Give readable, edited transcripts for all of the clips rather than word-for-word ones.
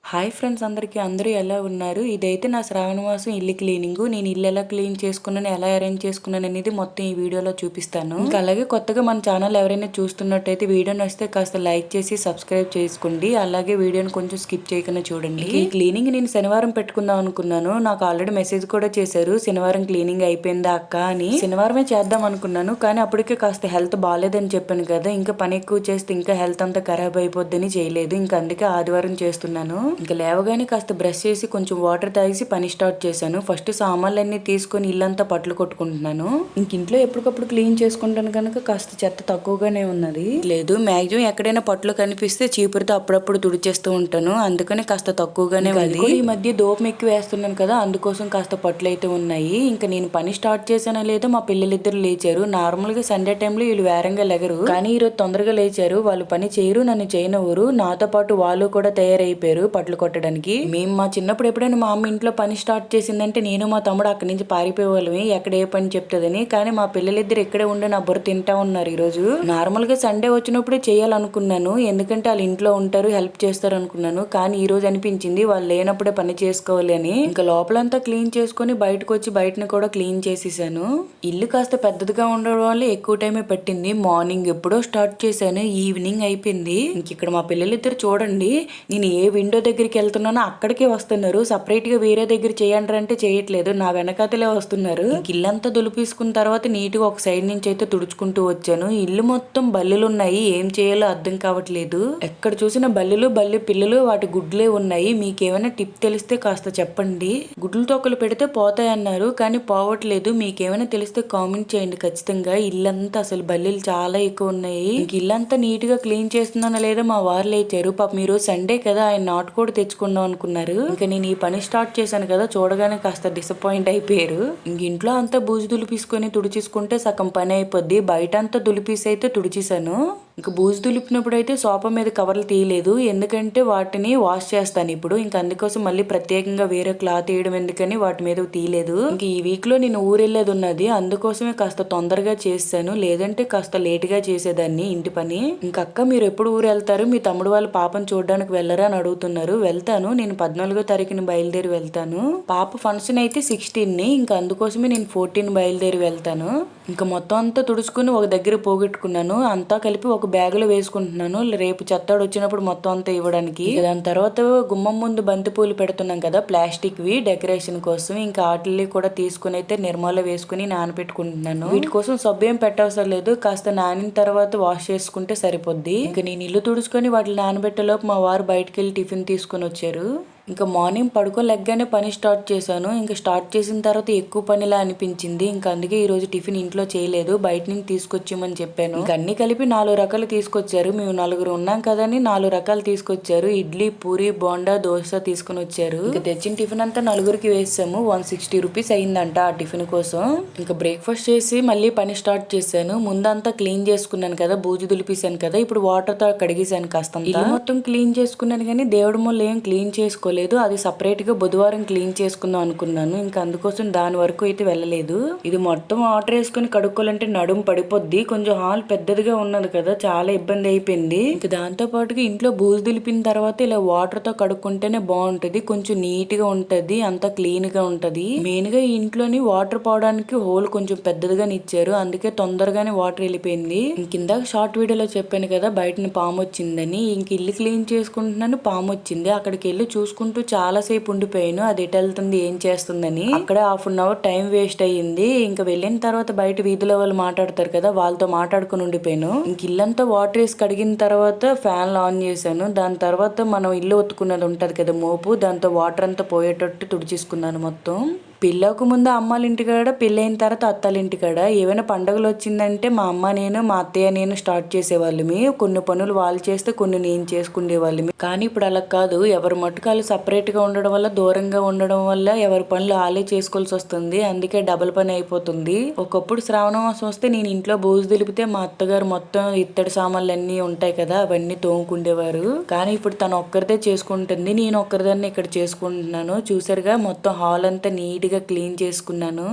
Hi friends అందరూ ఎలా ఉన్నారు? ఇదైతే నా శ్రావణ మాసం ఇల్లు క్లీనింగు. నేను ఇల్లు ఎలా క్లీన్ చేసుకున్నాను, ఎలా అరేంజ్ చేసుకున్నాను అనేది మొత్తం ఈ వీడియోలో చూపిస్తాను. ఇంకా అలాగే కొత్తగా మన ఛానల్ ఎవరైనా చూస్తున్నట్టయితే వీడియో నచ్చితే కాస్త లైక్ చేసి సబ్స్క్రైబ్ చేసుకోండి. అలాగే వీడియోని కొంచెం స్కిప్ చేయకుండా చూడండి. ఈ క్లీనింగ్ నేను శనివారం పెట్టుకుందాం అనుకున్నాను. నాకు ఆల్రెడీ మెసేజ్ కూడా చేశారు, శనివారం క్లీనింగ్ అయిపోయిందా అక్క అని. శనివారమే చేద్దాం అనుకున్నాను, కానీ అప్పటికే కాస్త హెల్త్ బాగాలేదని చెప్పాను కదా, ఇంకా పని ఎక్కువ చేస్తే ఇంకా హెల్త్ అంతా ఖరాబ్ అయిపోద్దని చేయలేదు. ఇంకా అందుకే ఆదివారం చేస్తున్నాను. ఇంకా లేవగానే కాస్త బ్రష్ చేసి కొంచెం వాటర్ తాగేసి పని స్టార్ట్ చేశాను. ఫస్ట్ సామాన్లన్నీ తీసుకొని ఇల్లంతా పట్లు కొట్టుకుంటున్నాను. ఇంక ఇంట్లో ఎప్పటికప్పుడు క్లీన్ చేసుకుంటాను కనుక కాస్త చెత్త తక్కువగానే ఉన్నది. లేదు మాక్సిమం ఎక్కడైనా పట్లు కనిపిస్తే చీపురుతో అప్పుడప్పుడు తుడిచేస్తూ ఉంటాను, అందుకని కాస్త తక్కువగానే ఉంది. ఈ మధ్య దోపం ఎక్కువ వేస్తున్నాను కదా, అందుకోసం కాస్త పట్లు అయితే ఉన్నాయి. ఇంకా నేను పని స్టార్ట్ చేశానో లేదో మా పిల్లలిద్దరు లేచారు. నార్మల్ గా సండే టైంలో వీళ్ళు వేరంగా లెగరు, కానీ ఈరోజు తొందరగా లేచారు. వాళ్ళు పని చేయరు, నన్ను చేయనవ్వరు. నాతో పాటు వాళ్ళు కూడా తయారైపోయారు పట్లు కొట్టడానికి. మేము మా చిన్నప్పుడు ఎప్పుడైనా మా అమ్మ ఇంట్లో పని స్టార్ట్ చేసిందంటే నేను మా తమ్ముడు అక్కడి నుంచి పారిపోయేవాళ్ళమి, ఎక్కడ ఏ పని చెప్తుందని. కానీ మా పిల్లలిద్దరు ఇక్కడే ఉండి నా బుర్ర తింటా ఉన్నారు. ఈ రోజు నార్మల్ గా సండే వచ్చినప్పుడే చేయాలనుకున్నాను, ఎందుకంటే వాళ్ళు ఇంట్లో ఉంటారు, హెల్ప్ చేస్తారు అనుకున్నాను. కానీ ఈ రోజు అనిపించింది వాళ్ళు లేనప్పుడే పని చేసుకోవాలి అని. ఇంకా లోపలంతా క్లీన్ చేసుకుని బయటకు వచ్చి బయటను కూడా క్లీన్ చేసేసాను. ఇల్లు కాస్త పెద్దదిగా ఉండడం వల్ల ఎక్కువ టైమే పట్టింది. మార్నింగ్ ఎప్పుడో స్టార్ట్ చేశాను, ఈవినింగ్ అయిపోయింది. ఇంక ఇక్కడ మా పిల్లలిద్దరు చూడండి, నేను ఏ విండో దగ్గరికి వెళ్తున్నానో అక్కడికే వస్తున్నారు. సపరేట్ గా వేరే దగ్గర చేయండి అంటే చేయట్లేదు, నా వెనకాతలే వస్తున్నారు. ఇల్లంతా దులిపేసుకున్న తర్వాత నీట్ గా ఒక సైడ్ నుంచి అయితే తుడుచుకుంటూ వచ్చాను. ఇల్లు మొత్తం బల్లులు ఉన్నాయి, ఏం చేయాలో అర్థం కావట్లేదు. ఎక్కడ చూసిన బల్లులు బల్లి పిల్లలు, వాటి గుడ్లే ఉన్నాయి. మీకేమైనా టిప్ తెలిస్తే కాస్త చెప్పండి. గుడ్లు తొక్కలు పెడితే పోతాయన్నారు, కానీ పోవట్లేదు. మీకేమైనా తెలిస్తే కామెంట్ చేయండి ఖచ్చితంగా. ఇల్లంతా అసలు బల్లీలు చాలా ఎక్కువ ఉన్నాయి. ఇల్లంతా నీట్ గా క్లీన్ చేస్తున్నానో లేదో మా వారు లేచారు. పాప మీరు సండే కదా, ఆయన నాటుకోడి తెచ్చుకుందాం అనుకున్నారు. ఇంకా నేను ఈ పని స్టార్ట్ చేశాను కదా, చూడగానే కాస్త డిసప్పాయింట్ అయిపోయారు. ఇంక ఇంట్లో అంతా బూజు దులిపేసుకొని తుడిచేసుకుంటే సగం పని అయిపోద్ది. బయట అంతా దులిపేసి అయితే తుడిచేసాను. ఇంకా బూజు దులిపినప్పుడు అయితే సోఫా మీద కవర్లు తీయలేదు, ఎందుకంటే వాటిని వాష్ చేస్తాను ఇప్పుడు. ఇంకా అందుకోసం మళ్ళీ ప్రత్యేకంగా వేరే క్లాత్ వేయడం ఎందుకని వాటి మీద తీయలేదు. ఇంక ఈ వీక్ లో నేను ఊరెళ్ళేది ఉన్నది, అందుకోసమే కాస్త తొందరగా చేశాను, లేదంటే కాస్త లేట్ గా చేసేదాన్ని ఇంటి పని. ఇంక అక్క మీరు ఎప్పుడు ఊరు వెళ్తారు, మీ తమ్ముడు వాళ్ళ పాపను చూడడానికి వెళ్ళరా అని అడుగుతున్నారు. వెళ్తాను, నేను 14వ తారీఖుని బయలుదేరి వెళ్తాను. పాప ఫంక్షన్ అయితే 16ని, ఇంకా అందుకోసమే నేను 14 బయలుదేరి వెళ్తాను. ఇంకా మొత్తం అంతా తుడుచుకుని ఒక దగ్గర పోగొట్టుకున్నాను, అంతా కలిపి ఒక బ్యాగ్ లో వేసుకుంటున్నాను, రేపు చెత్తాడు వచ్చినప్పుడు మొత్తం అంతా ఇవ్వడానికి. దాని తర్వాత గుమ్మం ముందు బంతి పూలు పెడుతున్నాం కదా ప్లాస్టిక్ వి డెకరేషన్ కోసం, ఇంకా వాటిని కూడా తీసుకుని అయితే నిర్మాలో వేసుకుని నానబెట్టుకుంటున్నాను. వీటి కోసం సబ్బు ఏం పెట్టవసరం లేదు, కాస్త నానిన తర్వాత వాష్ చేసుకుంటే సరిపోద్ది. ఇంకా నేను ఇల్లు తుడుచుకొని వాటిని నానబెట్టేలోపు మా వారు బయటకు వెళ్ళి టిఫిన్ తీసుకుని వచ్చారు. ఇంకా మార్నింగ్ పడుకోలేగానే పని స్టార్ట్ చేశాను. ఇంకా స్టార్ట్ చేసిన తర్వాత ఎక్కువ పనిలా అనిపించింది, ఇంకా అందుకే ఈ రోజు టిఫిన్ ఇంట్లో చేయలేదు, బయట నుంచి తీసుకొచ్చామని చెప్పాను. ఇంకా అన్ని కలిపి 4 రకాలు తీసుకొచ్చారు. మేము 4 ఉన్నాం కదని 4 రకాలు తీసుకొచ్చారు. ఇడ్లీ, పూరి, బోండా, దోశ తీసుకుని వచ్చారు. ఇంకా తెచ్చిన టిఫిన్ అంతా 4కి వేసాము. 160 రూపీస్ అయిందంట ఆ టిఫిన్ కోసం. ఇంకా బ్రేక్ఫాస్ట్ చేసి మళ్ళీ పని స్టార్ట్ చేశాను. ముందంతా క్లీన్ చేసుకున్నాను కదా, బూజు దులిపేశాను కదా, ఇప్పుడు వాటర్ తో కడిగేశాను కాస్త. ఇల్లు మొత్తం క్లీన్ చేసుకున్నాను, కానీ దేవుడి మూల ఏం క్లీన్ చేసుకోలేదు. అది సపరేట్ గా బుధవారం క్లీన్ చేసుకుందాం అనుకున్నాను, ఇంకా అందుకోసం దాని వరకు అయితే వెళ్ళలేదు. ఇది మొత్తం వాటర్ వేసుకుని కడుక్కోవాలంటే నడుము పడిపోద్ది, కొంచెం హాల్ పెద్దదిగా ఉన్నది కదా, చాలా ఇబ్బంది అయిపోయింది. ఇంకా దాంతో పాటుగా ఇంట్లో బూజు దులిపిన తర్వాత ఇలా వాటర్ తో కడుక్కుంటేనే బాగుంటది, కొంచెం నీట్ గా ఉంటది, అంతా క్లీన్ గా ఉంటది. మెయిన్ గా ఈ ఇంట్లోని వాటర్ పోవడానికి హోల్ కొంచెం పెద్దదిగా ఇచ్చారు, అందుకే తొందరగానే వాటర్ వెళ్ళిపోయింది. ఇందాక షార్ట్ వీడియోలో చెప్పాను కదా బయటని పాము వచ్చిందని, ఇంక ఇల్లు క్లీన్ చేసుకుంటున్నాను, పాము వచ్చింది. అక్కడికి వెళ్ళి చూసుకుంటూ చాలా సేపు ఉండిపోయాను, అది ఎటు వెళ్తుంది ఏం చేస్తుందని. అక్కడ half an hour time waste అయ్యింది. ఇంకా వెళ్ళిన తర్వాత బయట వీధిలో వాళ్ళు మాట్లాడతారు కదా, వాళ్ళతో మాట్లాడుకుని ఉండిపోయాను. ఇంక ఇల్లంతా వాటర్ వేసి కడిగిన తర్వాత ఫ్యాన్ ఆన్ చేశాను. దాని తర్వాత మనం ఇల్లు ఒత్తుకున్నది ఉంటది కదా మోపు, దాంతో వాటర్ అంతా పోయేటట్టు తుడిచేసుకున్నాను మొత్తం. పెళ్ళకు ముందు అమ్మాళ్ళ ఇంటికాడ, పెళ్ళైన తర్వాత అత్తాల ఇంటికాడ ఏమైనా పండుగలు వచ్చిందంటే మా అమ్మ నేను, మా అత్తయ్య నేను స్టార్ట్ చేసేవాళ్ళమి. కొన్ని పనులు వాళ్ళు చేస్తే కొన్ని నేను చేసుకునే వాళ్ళమి. కానీ ఇప్పుడు అలా కాదు, ఎవరి మట్టుకు వాళ్ళు సపరేట్ గా ఉండడం వల్ల, దూరంగా ఉండడం వల్ల ఎవరి పనులు వాళ్ళే చేసుకోవాల్సి వస్తుంది, అందుకే డబుల్ పని అయిపోతుంది. ఒకప్పుడు శ్రావణ మాసం వస్తే నేను ఇంట్లో బూజు దులిపితే మా అత్తగారు మొత్తం ఇత్తడి సామాన్లు అన్ని ఉంటాయి కదా అవన్నీ తోముకుండేవారు. కానీ ఇప్పుడు తను ఒక్కరిదే చేసుకుంటుంది, నేను ఒక్కరిదాన్ని ఇక్కడ చేసుకుంటున్నాను. చూసారుగా మొత్తం హాల్ అంతా నీట్ గా క్లీన్ చేసుకున్నాను.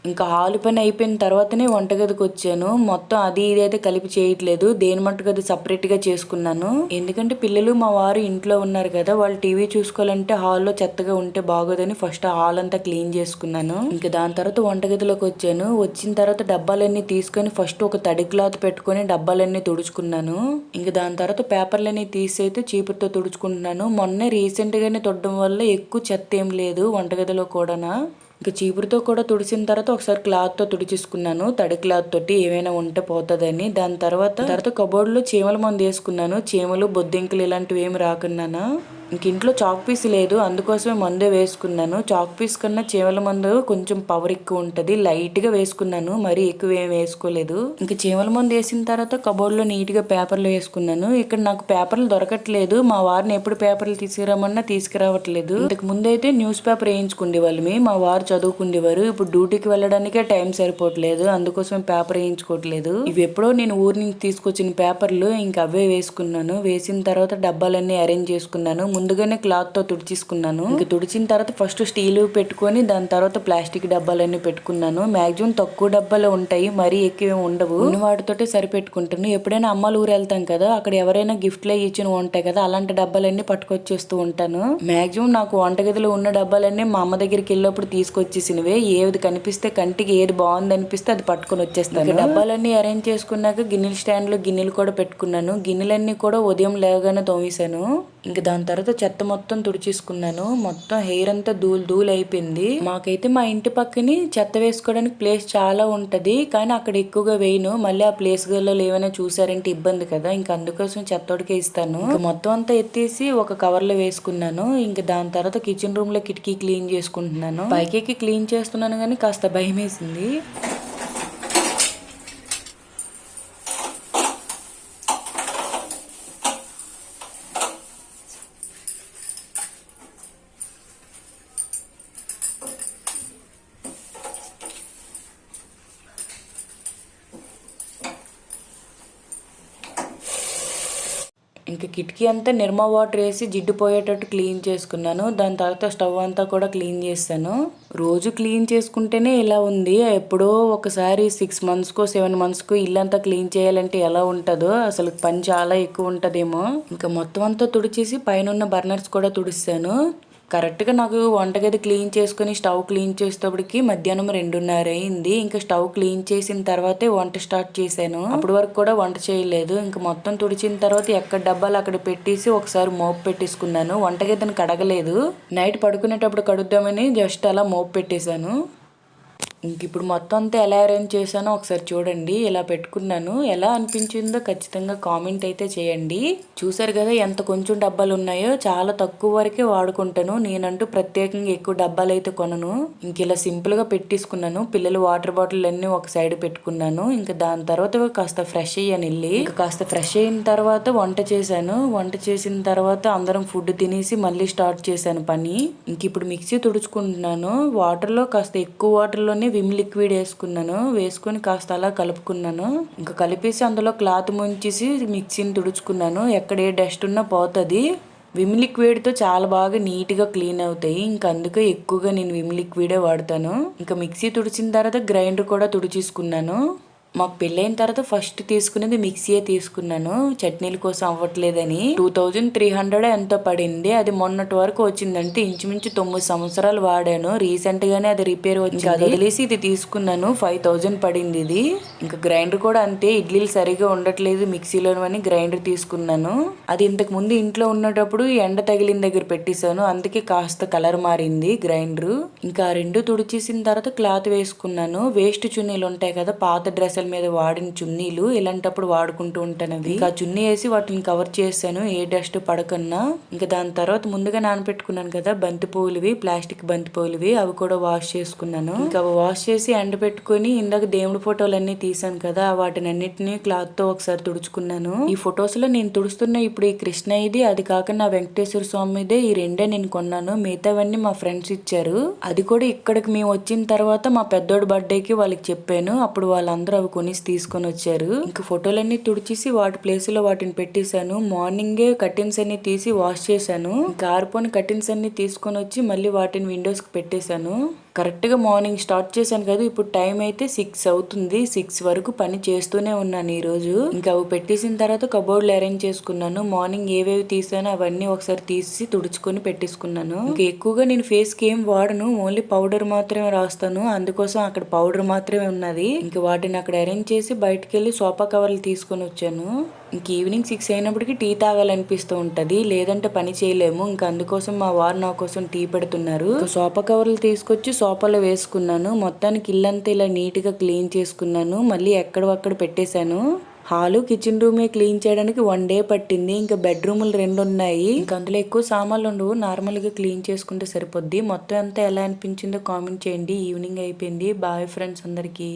ఇంకా హాల్ పని అయిపోయిన తర్వాతనే వంటగదికి వచ్చాను. మొత్తం అది ఇది అయితే కలిపి చేయట్లేదు, దేని మట్టుకు అది సపరేట్ గా చేసుకున్నాను. ఎందుకంటే పిల్లలు మా వారు ఇంట్లో ఉన్నారు కదా, వాళ్ళు టీవీ చూసుకోవాలంటే హాల్లో చెత్తగా ఉంటే బాగోదని ఫస్ట్ హాల్ అంతా క్లీన్ చేసుకున్నాను. ఇంకా దాని తర్వాత వంటగదిలోకి వచ్చాను. వచ్చిన తర్వాత డబ్బాలన్నీ తీసుకొని ఫస్ట్ ఒక తడి క్లాత్ పెట్టుకొని డబ్బాలన్నీ తుడుచుకున్నాను. ఇంకా దాని తర్వాత పేపర్లన్నీ తీసి అయితే చీపురుతో తుడుచుకుంటున్నాను. మొన్నే రీసెంట్ గానే తుడడం వల్ల ఎక్కువ చెత్త ఏం లేదు వంటగదిలో కూడానా. ఇంకా చీపురుతో కూడా తుడిసిన తర్వాత ఒకసారి క్లాత్తో తుడిచేసుకున్నాను, తడి క్లాత్ తోటి ఏమైనా ఉంటే పోతుందని. దాని తర్వాత కబోర్డ్లో చీమల మందు వేసుకున్నాను, చీమలు బొద్దింకలు ఇలాంటివి ఏమి రాకున్నానా. ఇంక ఇంట్లో చాక్ పీస్ లేదు, అందుకోసమే మందే వేసుకున్నాను. చాక్ పీస్ కన్నా చీమల మందు కొంచెం పవర్ ఎక్కువ ఉంటుంది, లైట్గా వేసుకున్నాను, మరీ ఎక్కువ ఏం వేసుకోలేదు. ఇంకా చీమల మందు వేసిన తర్వాత కబోర్డ్లో నీట్గా పేపర్లు వేసుకున్నాను. ఇక్కడ నాకు పేపర్లు దొరకట్లేదు, మా వారిని ఎప్పుడు పేపర్లు తీసుకురామన్నా తీసుకురావట్లేదు. ఇంతకు ముందు అయితే న్యూస్ పేపర్ వేయించుకుండేవాళ్ళమి, మా వారు చదువుకుండేవారు. ఇప్పుడు డ్యూటీకి వెళ్ళడానికే టైం సరిపోవట్లేదు, అందుకోసం పేపర్ వేయించుకోవట్లేదు. ఇవి ఎప్పుడో నేను ఊరి నుంచి తీసుకొచ్చిన పేపర్లు, ఇంకా అవే వేసుకున్నాను. వేసిన తర్వాత డబ్బాలన్నీ అరేంజ్ చేసుకున్నాను. ముందుగానే క్లాత్ తో తుడిచేసుకున్నాను. ఇంకా తుడిచిన తర్వాత ఫస్ట్ స్టీల్ పెట్టుకొని దాని తర్వాత ప్లాస్టిక్ డబ్బాలన్నీ పెట్టుకున్నాను. మాక్సిమం తక్కువ డబ్బాలు ఉంటాయి, మరీ ఎక్కువ ఉండవు, ఉన్న వాటితోటే సరిపెట్టుకుంటాను. ఎప్పుడైనా అమ్మాల ఊరు వెళ్తాం కదా, అక్కడ ఎవరైనా గిఫ్ట్లు ఇచ్చినవి ఉంటాయి కదా, అలాంటి డబ్బాలన్నీ పట్టుకొచ్చేస్తూ ఉంటాను. మాక్సిమం నాకు వంటగదిలో ఉన్న డబ్బాలన్నీ మా అమ్మ దగ్గరికి వెళ్ళినప్పుడు తీసుకొచ్చేసినవే. ఏది కనిపిస్తే కంటికి ఏది బాగుంది అనిపిస్తే అది పట్టుకొని వచ్చేస్తాను. డబ్బాలన్నీ అరేంజ్ చేసుకున్నాక గిన్నెల స్టాండ్ లో గిన్నెలు కూడా పెట్టుకున్నాను. గిన్నెలన్నీ కూడా ఉదయం లేవగానే తోమేశాను. ఇంకా దాని తర్వాత చెత్త మొత్తం తుడిచేసుకున్నాను. మొత్తం హెయిర్ అంతా ధూళి అయిపోయింది. మాకైతే మా ఇంటి పక్కని చెత్త వేసుకోవడానికి ప్లేస్ చాలా ఉంటది, కానీ అక్కడ ఎక్కువగా వేయను. మళ్ళీ ఆ ప్లేస్ గల్లో ఏమైనా చూసారంటే ఇబ్బంది కదా, ఇంకా అందుకోసం చెత్తోడికే ఇస్తాను. ఇంకా మొత్తం అంతా ఎత్తేసి ఒక కవర్ లో వేసుకున్నాను. ఇంకా దాని తర్వాత కిచెన్ రూమ్ లో కిటికీ క్లీన్ చేసుకుంటున్నాను. పైకి క్లీన్ చేస్తున్నాను కానీ కాస్త భయం వేసింది. ఇంకా కిటికీ అంతా నిర్మా వాటర్ వేసి జిడ్డు పోయేటట్టు క్లీన్ చేసుకున్నాను. దాని తర్వాత స్టవ్ అంతా కూడా క్లీన్ చేస్తాను. రోజు క్లీన్ చేసుకుంటేనే ఇలా ఉంది, ఎప్పుడో ఒకసారి 6 monthsకో 7 monthsకో ఇల్లంతా క్లీన్ చేయాలంటే ఎలా ఉంటుందో, అసలు పని చాలా ఎక్కువ ఉంటుందేమో. ఇంకా మొత్తం అంతా తుడిచేసి పైన ఉన్న బర్నర్స్ కూడా తుడిస్తాను. కరెక్ట్గా నాకు వంటగది క్లీన్ చేసుకుని స్టవ్ క్లీన్ చేసేటప్పటికి మధ్యాహ్నం 2:30 అయింది. ఇంకా స్టవ్ క్లీన్ చేసిన తర్వాతే వంట స్టార్ట్ చేశాను. అప్పటి వరకు కూడా వంట చేయలేదు. ఇంకా మొత్తం తుడిచిన తర్వాత ఎక్కడ డబ్బాలు అక్కడ పెట్టేసి ఒకసారి మోపు పెట్టేసుకున్నాను. వంటగదిని కడగలేదు, నైట్ పడుకునేటప్పుడు కడుద్దామని జస్ట్ అలా మోపు పెట్టేశాను. ఇంక ఇప్పుడు మొత్తం అంతా ఎలా అరేంజ్ చేశానో ఒకసారి చూడండి. ఇలా పెట్టుకున్నాను, ఎలా అనిపించిందో ఖచ్చితంగా కామెంట్ అయితే చేయండి. చూసారు కదా ఎంత కొంచెం డబ్బాలు ఉన్నాయో, చాలా తక్కువ వరకే వాడుకుంటాను. నేనంటూ ప్రత్యేకంగా ఎక్కువ డబ్బాలు అయితే కొనను. ఇంక ఇలా సింపుల్ గా పెట్టేసుకున్నాను. పిల్లలు వాటర్ బాటిల్ అన్ని ఒక సైడ్ పెట్టుకున్నాను. ఇంకా దాని తర్వాత కాస్త ఫ్రెష్ అయ్యాను వెళ్ళి. ఇంకా కాస్త ఫ్రెష్ అయిన తర్వాత వంట చేశాను. వంట చేసిన తర్వాత అందరం ఫుడ్ తినేసి మళ్ళీ స్టార్ట్ చేశాను పని. ఇంక ఇప్పుడు మిక్సీ తుడుచుకుంటున్నాను. వాటర్ లో కాస్త ఎక్కువ వాటర్ లోనే విమ్ లిక్విడ్ వేసుకొని కాస్త అలా కలుపుకున్నాను. ఇంకా కలిపేసి అందులో క్లాత్ ముంచేసి మిక్సీని తుడుచుకున్నాను. ఎక్కడ ఏ డస్ట్ ఉన్నా పోతుంది. విమ్ లిక్విడ్తో చాలా బాగా నీట్గా క్లీన్ అవుతాయి. ఇంకా అందుకే ఎక్కువగా నేను విమ్ లిక్విడే వాడతాను. ఇంకా మిక్సీ తుడిచిన తర్వాత గ్రైండర్ కూడా తుడిచేసుకున్నాను. మాకు పెళ్ళైన తర్వాత ఫస్ట్ తీసుకునేది మిక్సీయే తీసుకున్నాను, చట్నీల కోసం అవ్వట్లేదని. 2300 ఎంతో పడింది. అది మొన్నటి వరకు వచ్చిందంటే ఇంచుమించు 9 సంవత్సరాలు వాడాను. రీసెంట్ గానే అది రిపేర్ వచ్చింది, అది వదిలేసి ఇది తీసుకున్నాను. 5000 పడింది ఇది. ఇంకా గ్రైండర్ కూడా అంతే, ఇడ్లీలు సరిగా ఉండట్లేదు మిక్సీలో అని గ్రైండర్ తీసుకున్నాను. అది ఇంతకు ముందు ఇంట్లో ఉన్నప్పుడు ఎండ తగిలిన దగ్గర పెట్టేశాను, అందుకే కాస్త కలర్ మారింది గ్రైండర్. ఇంకా 2 తుడిచేసిన తర్వాత క్లాత్ వేసుకున్నాను. వేస్ట్ చున్నీలు ఉంటాయి కదా, పాత డ్రెస్ మీద వాడిన చున్నీలు, ఇలాంటప్పుడు వాడుకుంటూ ఉంటాను. అవి ఇంకా చున్నీ వేసి వాటిని కవర్ చేశాను, ఏ డస్ట్ పడకన్నా. ఇంకా దాని తర్వాత ముందుగా నానపెట్టుకున్నాను కదా బంతి పువ్వులవి, ప్లాస్టిక్ బంతి పువ్వులవి, అవి కూడా వాష్ చేసుకున్నాను. ఇంకా అవి వాష్ చేసి ఎండ పెట్టుకుని ఇందాక దేవుడి ఫోటోలన్నీ తీసాను కదా, వాటిని అన్నిటిని క్లాత్ తో ఒకసారి తుడుచుకున్నాను. ఈ ఫొటోస్ లో నేను తుడుస్తున్న ఇప్పుడు ఈ కృష్ణ ఇది, అది కాక నా వెంకటేశ్వర స్వామిదే, ఈ రెండే నేను కొన్నాను. మిగతావన్నీ మా ఫ్రెండ్స్ ఇచ్చారు. అది కూడా ఇక్కడికి మేము వచ్చిన తర్వాత మా పెద్దోడు బర్త్డేకి వాళ్ళకి చెప్పాను, అప్పుడు వాళ్ళందరూ అవి కొనేసి తీసుకొని వచ్చారు. ఇంకా ఫోటోలన్నీ తుడిచేసి వాటి ప్లేస్ లో వాటిని పెట్టేశాను. మార్నింగే కర్టెన్స్ అన్ని తీసి వాష్ చేశాను. ఇంకా ఆరిపోయిన కర్టెన్స్ అన్ని తీసుకొని వచ్చి మళ్ళీ వాటిని విండోస్ కి పెట్టేశాను. కరెక్ట్గా మార్నింగ్ స్టార్ట్ చేశాను కదా, ఇప్పుడు టైం అయితే 6 అవుతుంది. 6 వరకు పని చేస్తూనే ఉన్నాను ఈరోజు. ఇంకా అవి పెట్టేసిన తర్వాత కబోర్డ్లు అరేంజ్ చేసుకున్నాను. మార్నింగ్ ఏవేవి తీసానో అవన్నీ ఒకసారి తీసి తుడుచుకొని పెట్టేసుకున్నాను. ఇంకా ఎక్కువగా నేను ఫేస్ కి ఏం వాడను, ఓన్లీ పౌడర్ మాత్రమే రాస్తాను. అందుకోసం అక్కడ పౌడర్ మాత్రమే ఉన్నది. ఇంకా వాటిని అక్కడ అరేంజ్ చేసి బయటకు వెళ్ళి సోఫా కవర్లు తీసుకొని వచ్చాను. ఇంక ఈవినింగ్ 6 అయినప్పటికీ టీ తాగాలనిపిస్తూ ఉంటది, లేదంటే పని చేయలేము. ఇంకా అందుకోసం మా వారు నా కోసం టీ పెడుతున్నారు. సోఫా కవర్లు తీసుకొచ్చి సోఫాలో వేసుకున్నాను. మొత్తానికి ఇల్లంతా ఇలా నీట్ గా క్లీన్ చేసుకున్నాను. మళ్ళీ ఎక్కడవక్కడ పెట్టేశాను. హాలు కిచెన్ రూమే క్లీన్ చేయడానికి 1 డే పట్టింది. ఇంకా బెడ్రూములు 2 ఉన్నాయి. ఇంకా అందులో ఎక్కువ సామాన్లు ఉండవు, నార్మల్ గా క్లీన్ చేసుకుంటే సరిపోద్ది. మొత్తం అంతా ఎలా అనిపించిందో కామెంట్ చేయండి. ఈవినింగ్ అయిపోయింది. బాయ్ ఫ్రెండ్స్ అందరికి.